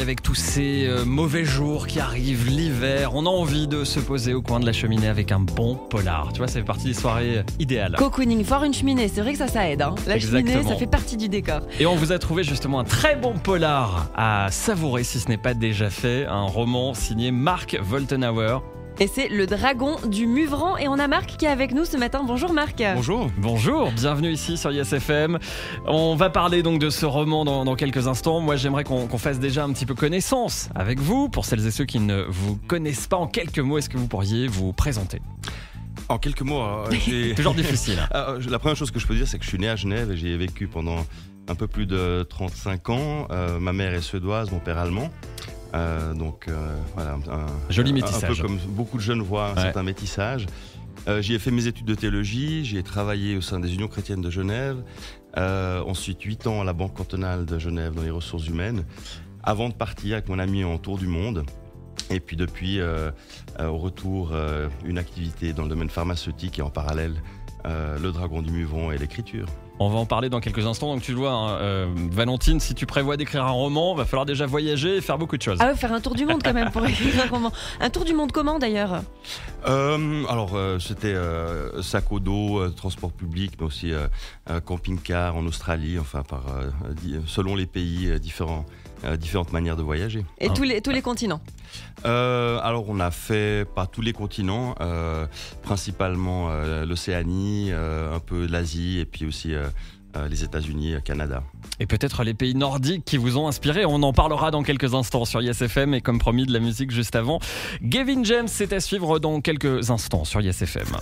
avec tous ces mauvais jours qui arrivent, l'hiver, on a envie de se poser au coin de la cheminée avec un bon polar. Tu vois, ça fait partie des soirées idéales. Cocooning, voir une cheminée, c'est vrai que ça aide. Hein. La cheminée, ça fait partie du décor. Et on vous a trouvé justement un très bon polar à savourer si ce n'est pas déjà fait. Un roman signé Marc Woltenhauer. Et c'est Le Dragon du Muvran. Et on a Marc qui est avec nous ce matin. Bonjour Marc. Bonjour. Bonjour, bienvenue ici sur YesFM. On va parler donc de ce roman dans quelques instants. Moi j'aimerais qu'on fasse déjà un petit peu connaissance avec vous. Pour celles et ceux qui ne vous connaissent pas, en quelques mots, est-ce que vous pourriez vous présenter ? En quelques mots, Toujours difficile. La première chose que je peux dire, c'est que je suis né à Genève et j'y ai vécu pendant un peu plus de 35 ans. Ma mère est suédoise, mon père allemand. Voilà, joli métissage. Un peu comme beaucoup de jeunes voient un certain métissage. J'y ai fait mes études de théologie, j'y ai travaillé au sein des Unions chrétiennes de Genève, ensuite 8 ans à la Banque cantonale de Genève dans les ressources humaines, avant de partir avec mon ami en tour du monde. Et puis depuis, au retour, une activité dans le domaine pharmaceutique et en parallèle, le Dragon du Muvran et l'écriture. On va en parler dans quelques instants. Donc tu le vois, Valentine, si tu prévois d'écrire un roman, va falloir déjà voyager et faire beaucoup de choses. Ah ouais, faire un tour du monde quand même pour écrire un roman. Un tour du monde comment d'ailleurs ? C'était sac au dos, transport public, mais aussi camping-car en Australie, enfin selon les pays, différentes manières de voyager. Et tous les continents ? Alors on a fait pas tous les continents, principalement l'Océanie, un peu l'Asie et puis aussi les États-Unis, Canada. Et peut-être les pays nordiques qui vous ont inspiré. On en parlera dans quelques instants sur YesFM et comme promis de la musique juste avant. Gavin James, c'est à suivre dans quelques instants sur YesFM.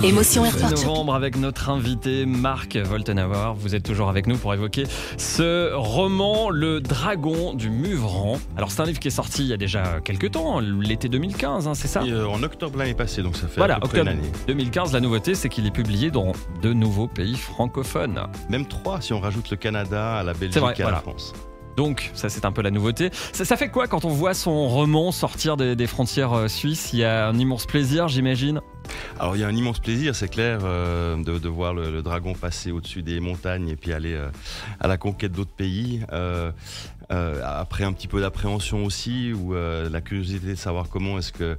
Émotion Airport. Novembre avec notre invité Marc Woltenhauer. Vous êtes toujours avec nous pour évoquer ce roman Le Dragon du Muvran. Alors c'est un livre qui est sorti il y a déjà quelques temps, l'été 2015, c'est ça ? En octobre l'année passée, donc ça fait voilà, à peu près une année. 2015, la nouveauté c'est qu'il est publié dans de nouveaux pays francophones. Même 3 si on rajoute le Canada, la Belgique et la France. Donc ça c'est un peu la nouveauté. Ça fait quoi quand on voit son roman sortir des frontières suisses ? Il y a un immense plaisir, j'imagine. Alors il y a un immense plaisir, c'est clair, de voir le dragon passer au-dessus des montagnes et puis aller à la conquête d'autres pays. Après un petit peu d'appréhension aussi, ou la curiosité de savoir comment est-ce que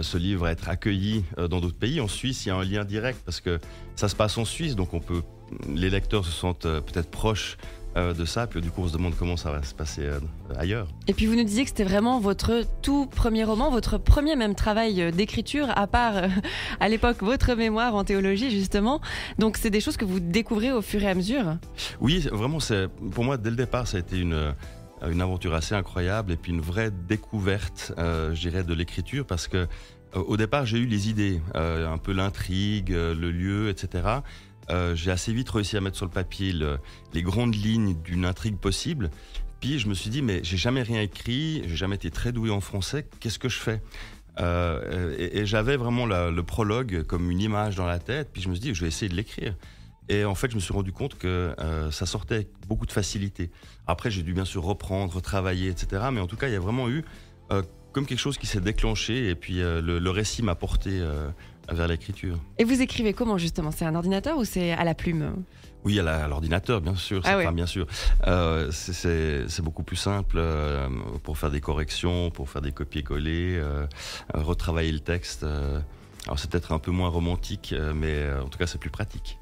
ce livre va être accueilli dans d'autres pays. En Suisse, il y a un lien direct parce que ça se passe en Suisse, donc les lecteurs se sentent peut-être proches de ça, puis du coup on se demande comment ça va se passer ailleurs. Et puis vous nous disiez que c'était vraiment votre tout premier roman, votre premier même travail d'écriture, à part à l'époque votre mémoire en théologie justement. Donc c'est des choses que vous découvrez au fur et à mesure ? Oui, vraiment, pour moi dès le départ ça a été une aventure assez incroyable et puis une vraie découverte, je dirais, de l'écriture parce que au départ j'ai eu les idées, un peu l'intrigue, le lieu, etc. J'ai assez vite réussi à mettre sur le papier les grandes lignes d'une intrigue possible. Puis je me suis dit, mais j'ai jamais rien écrit, j'ai jamais été très doué en français, qu'est-ce que je fais ? Et j'avais vraiment le prologue comme une image dans la tête, puis je me suis dit, je vais essayer de l'écrire. Et en fait, je me suis rendu compte que ça sortait avec beaucoup de facilité. Après, j'ai dû bien sûr reprendre, retravailler, etc. Mais en tout cas, il y a vraiment eu comme quelque chose qui s'est déclenché, et puis le récit m'a porté vers l'écriture. Et vous écrivez comment justement ? C'est un ordinateur ou c'est à la plume ? Oui, à l'ordinateur, bien sûr. Bien sûr. C'est beaucoup plus simple pour faire des corrections, pour faire des copier-coller, retravailler le texte. Alors c'est peut-être un peu moins romantique, mais en tout cas c'est plus pratique.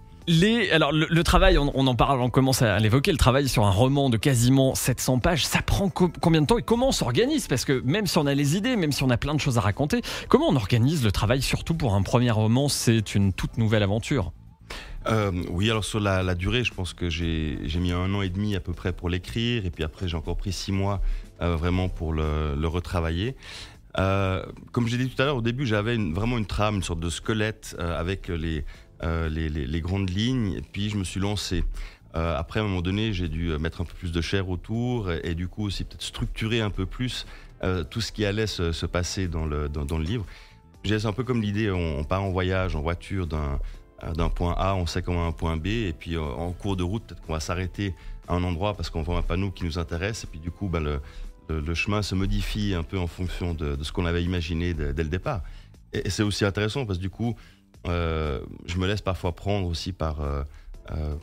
Alors le travail, on en parle, on commence à l'évoquer, le travail sur un roman de quasiment 700 pages, ça prend combien de temps et comment on s'organise ? Parce que même si on a les idées, même si on a plein de choses à raconter, comment on organise le travail, surtout pour un premier roman ? C'est une toute nouvelle aventure. Oui, alors sur la durée, je pense que j'ai mis 1 an et demi à peu près pour l'écrire, et puis après j'ai encore pris 6 mois vraiment pour le retravailler. Comme j'ai dit tout à l'heure, au début j'avais vraiment une trame, une sorte de squelette avec les grandes lignes, et puis je me suis lancé. Après, à un moment donné, j'ai dû mettre un peu plus de chair autour et du coup aussi peut-être structurer un peu plus tout ce qui allait se passer dans le livre. C'est un peu comme l'idée, on part en voyage en voiture d'un point A, on sait qu'on a un point B, et puis en cours de route, peut-être qu'on va s'arrêter à un endroit parce qu'on voit un panneau qui nous intéresse, et puis du coup, le chemin se modifie un peu en fonction de ce qu'on avait imaginé dès le départ. Et c'est aussi intéressant parce que du coup, je me laisse parfois prendre aussi par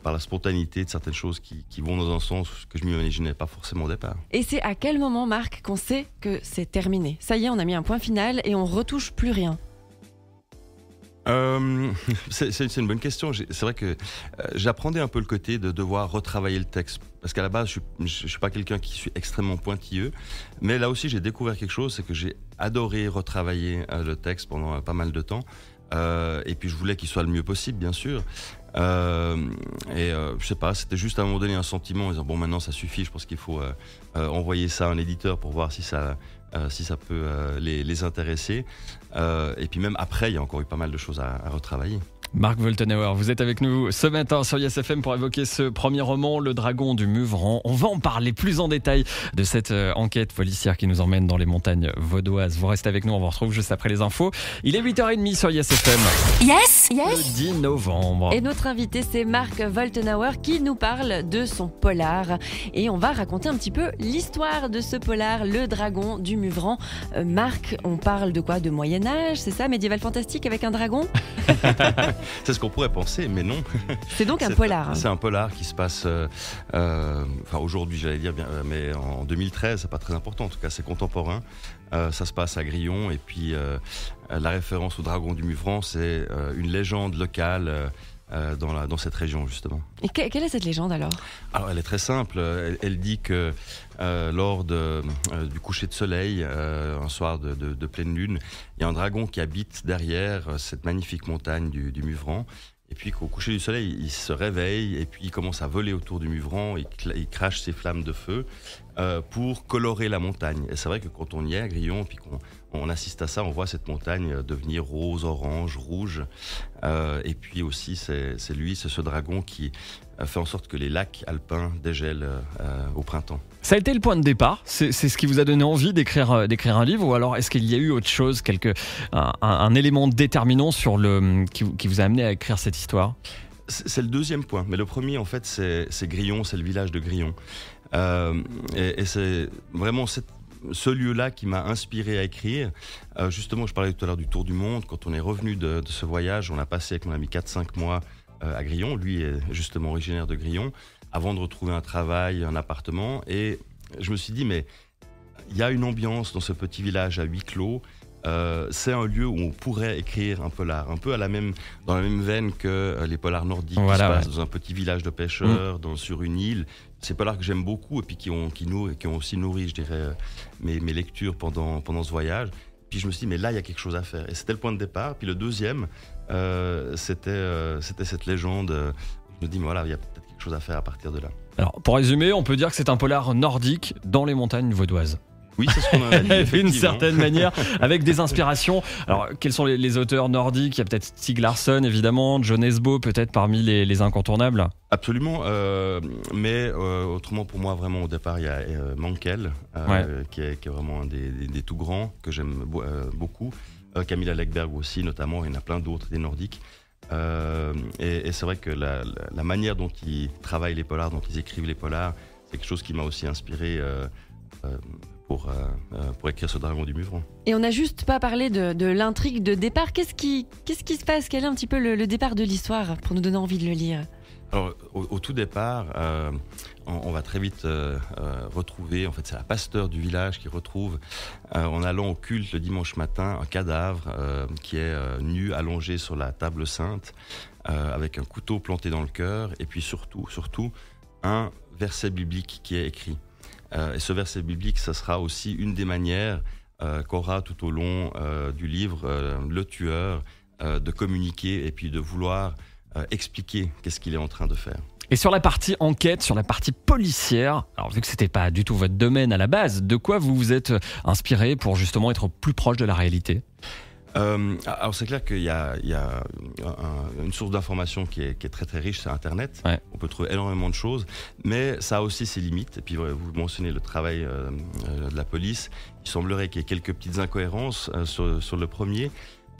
par la spontanéité de certaines choses qui vont dans un sens que je ne m'imaginais pas forcément au départ. Et c'est à quel moment, Marc, qu'on sait que c'est terminé? Ça y est, on a mis un point final et on retouche plus rien. C'est une bonne question. C'est vrai que j'apprenais un peu le côté de devoir retravailler le texte. Parce qu'à la base, je suis pas quelqu'un qui suis extrêmement pointilleux. Mais là aussi, j'ai découvert quelque chose, c'est que j'ai adoré retravailler le texte pendant pas mal de temps. Et puis je voulais qu'il soit le mieux possible, bien sûr. Je sais pas, c'était juste à un moment donné un sentiment en disant bon, maintenant ça suffit, je pense qu'il faut envoyer ça à un éditeur pour voir si ça peut les intéresser. Et puis même après, il y a encore eu pas mal de choses à retravailler. Marc Woltenauer, vous êtes avec nous ce matin sur Yes FM pour évoquer ce premier roman, Le Dragon du Muvran. On va en parler plus en détail de cette enquête policière qui nous emmène dans les montagnes vaudoises. Vous restez avec nous, on vous retrouve juste après les infos. Il est 8h30 sur Yes FM. Yes, yes. Le 10 novembre. Et notre invité, c'est Marc Woltenauer qui nous parle de son polar. Et on va raconter un petit peu l'histoire de ce polar, Le Dragon du Muvran. Marc, on parle de quoi? De Moyen-Âge, c'est ça? Médiéval fantastique avec un dragon? C'est ce qu'on pourrait penser, mais non. C'est donc un polar. C'est un polar qui se passe, aujourd'hui j'allais dire, mais en 2013, c'est pas très important, en tout cas c'est contemporain. Ça se passe à Grillon, et puis la référence au dragon du Muvran, c'est une légende locale dans cette région justement. Et quelle est cette légende alors? Alors elle est très simple, elle dit que lors du coucher de soleil, un soir de pleine lune, il y a un dragon qui habite derrière cette magnifique montagne du Muvran. Et puis qu'au coucher du soleil, il se réveille et puis il commence à voler autour du Muvran, il crache ses flammes de feu pour colorer la montagne. Et c'est vrai que quand on y est à Grillon, puis qu'on assiste à ça, on voit cette montagne devenir rose, orange, rouge. Et puis aussi, c'est ce dragon qui fait en sorte que les lacs alpins dégèlent au printemps. Ça a été le point de départ. C'est ce qui vous a donné envie d'écrire un livre, ou alors est-ce qu'il y a eu autre chose, un élément déterminant qui vous a amené à écrire cette histoire? C'est le deuxième point, mais le premier en fait c'est Grillon, c'est le village de Grillon. Et c'est vraiment ce lieu-là qui m'a inspiré à écrire. Justement, je parlais tout à l'heure du tour du monde. Quand on est revenu de ce voyage, on a passé avec mon ami 4-5 mois à Grillon. Lui est justement originaire de Grillon, avant de retrouver un travail, un appartement. Et je me suis dit, mais il y a une ambiance dans ce petit village à huis clos. C'est un lieu où on pourrait écrire un polar, un peu dans la même veine que les polars nordiques qui se passent dans un petit village de pêcheurs, sur une île. Ces polars que j'aime beaucoup et puis qui ont aussi nourri, je dirais, mes lectures pendant ce voyage. Puis je me suis dit, mais là, il y a quelque chose à faire. Et c'était le point de départ. Puis le deuxième, c'était cette légende. Je me dis, mais voilà, il y a peut-être quelque chose à faire à partir de là. Alors, pour résumer, on peut dire que c'est un polar nordique dans les montagnes vaudoises. Oui, c'est ce qu'on a dit, d'une certaine manière, avec des inspirations. Alors, quels sont les auteurs nordiques? Il y a peut-être Stieg Larsson, évidemment, John Esbo, peut-être parmi les incontournables. Absolument, mais autrement pour moi, vraiment au départ, il y a Mankell, qui est vraiment un des tout grands, que j'aime beaucoup. Camilla Läckberg aussi, notamment, il y en a plein d'autres, des nordiques. Et c'est vrai que la manière dont ils travaillent les polars, dont ils écrivent les polars, c'est quelque chose qui m'a aussi inspiré pour écrire ce dragon du Muvran. Et on n'a juste pas parlé de l'intrigue de départ. Qu'est-ce qui se passe? Quel est un petit peu le départ de l'histoire pour nous donner envie de le lire? Alors, au tout départ, on va très vite retrouver, en fait, c'est la pasteur du village qui retrouve, en allant au culte le dimanche matin, un cadavre qui est nu, allongé sur la table sainte, avec un couteau planté dans le cœur, et puis surtout, un verset biblique qui est écrit. Et ce verset biblique, ça sera aussi une des manières qu'aura tout au long du livre le tueur de communiquer et puis de vouloir expliquer qu'est-ce qu'il est en train de faire. Et sur la partie enquête, sur la partie policière, alors vu que c'était pas du tout votre domaine à la base, de quoi vous vous êtes inspiré pour justement être plus proche de la réalité? Alors c'est clair qu'il y a une source d'information qui est très très riche, c'est Internet. Ouais. On peut trouver énormément de choses, mais ça a aussi ses limites. Et puis vous mentionnez le travail de la police. Il semblerait qu'il y ait quelques petites incohérences sur le premier.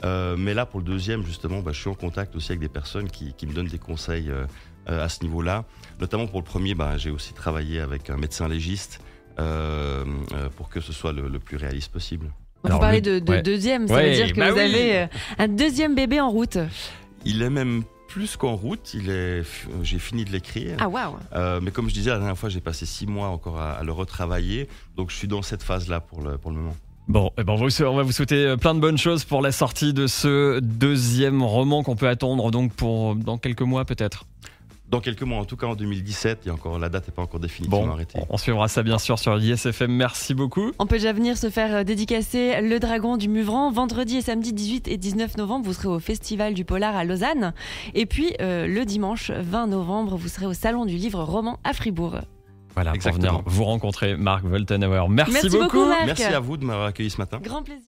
Mais là, pour le deuxième, justement, je suis en contact aussi avec des personnes qui me donnent des conseils à ce niveau-là. Notamment pour le premier, j'ai aussi travaillé avec un médecin légiste pour que ce soit le plus réaliste possible. Vous parlez de deuxième, ça veut dire que vous avez un deuxième bébé en route. Il est même plus qu'en route. J'ai fini de l'écrire. Ah waouh. Mais comme je disais la dernière fois, j'ai passé 6 mois encore à le retravailler. Donc je suis dans cette phase-là pour le moment. Bon, eh ben on va vous souhaiter plein de bonnes choses pour la sortie de ce deuxième roman qu'on peut attendre donc dans quelques mois peut-être. Dans quelques mois, en tout cas en 2017, la date n'est pas encore définitivement arrêtée. On suivra ça bien sûr sur ISFM. Merci beaucoup. On peut déjà venir se faire dédicacer Le Dragon du Muvran. Vendredi et samedi 18 et 19 novembre, vous serez au Festival du Polar à Lausanne. Et puis le dimanche 20 novembre, vous serez au Salon du Livre Roman à Fribourg. Voilà, exactement. Pour venir vous rencontrer, Marc Woltenauer. Merci beaucoup, Marc. Merci à vous de m'avoir accueilli ce matin. Grand plaisir.